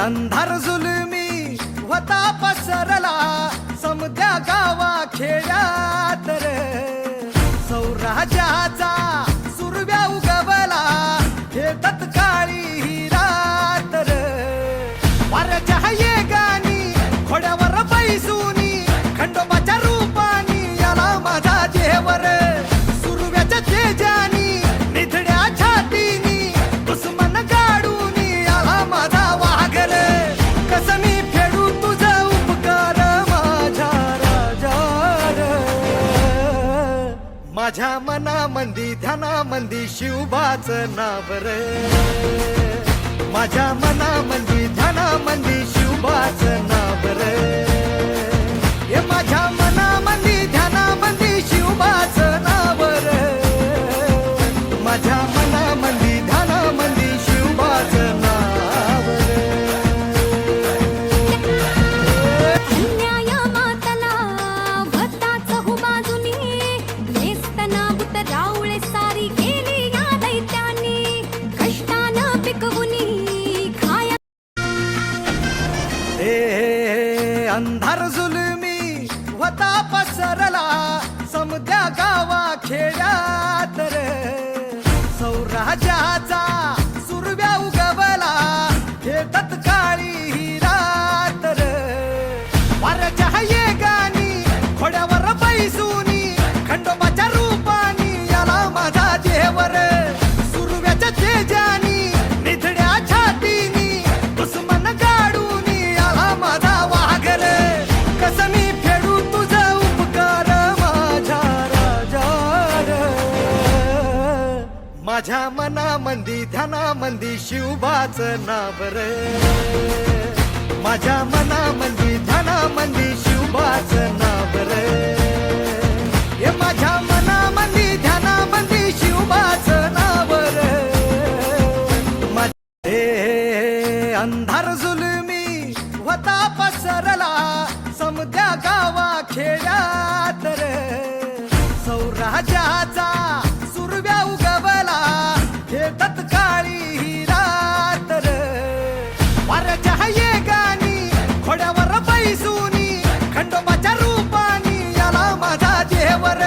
अंधार जुलमी होता पसरला समद्या गावा खेड्यात रे सौराजाचा सुरव्या उगवला हे तत्काळी ही रात रे वाऱ्याच्या येगानी घोड्यावर बैसूनी खंडोबाच्या रूपानी याला माझा देवर सुरव्याच्या तेजानी निधड्या छातीनी दुश्मन गाडूनी याला माझा वाघर कसं मी फेडू तुझा उपकार माझ्या राजा माझ्या मनामंदी ध्यानामंदी शिवबाचं नाव रे माझ्या मनामंदी ध्यानामंदी शिवबाचं नाव रे हे माझ्या मनामंदी ध्यानामंदी शिवबाचं नाव रे माझ्या मनामंदी ध्यानामंदी शिवबाचं नाव रे अन्याय मातला भक्ताच हो बाजूनी नेस्तना बुत रावळे सारी गेली या दैत्यानी कष्टानं पिकवुनी खाया अंधार जुलमी होता पसरला समद्या गावा खेड्यात रे सौराजाचा सुरव्या उगवला हे तत्काळी ही रात रे वाऱ्याच्या येगानी घोड्यावर बैसूनी खंडोबाच्या रूपानी याला माझा देवर सुरव्याच्या तेजानी निधड्या छातीनी दुश्मन गाडूनी याला माझा वाघर कसं मी फेडू तुझा उपकार माझ्या राजा माझ्या मनामंदी ध्यानामंदी शिवबाचं नाव रे माझ्या मनामंदी ध्यानामंदी शिवबाचं नाव रे हे माझ्या मनामंदी ध्यानामंदी शिवबाचं नाव रे अंधार जुलमी होता पसरला समद्या गावा खेड्यात रे सौराजाचा सुरव्या उगवला हे तत्काळी ही रात रे वाऱ्याच्या येगानी घोड्यावर बैसूनी खंडोबाच्या रूपानी याला माझा देवर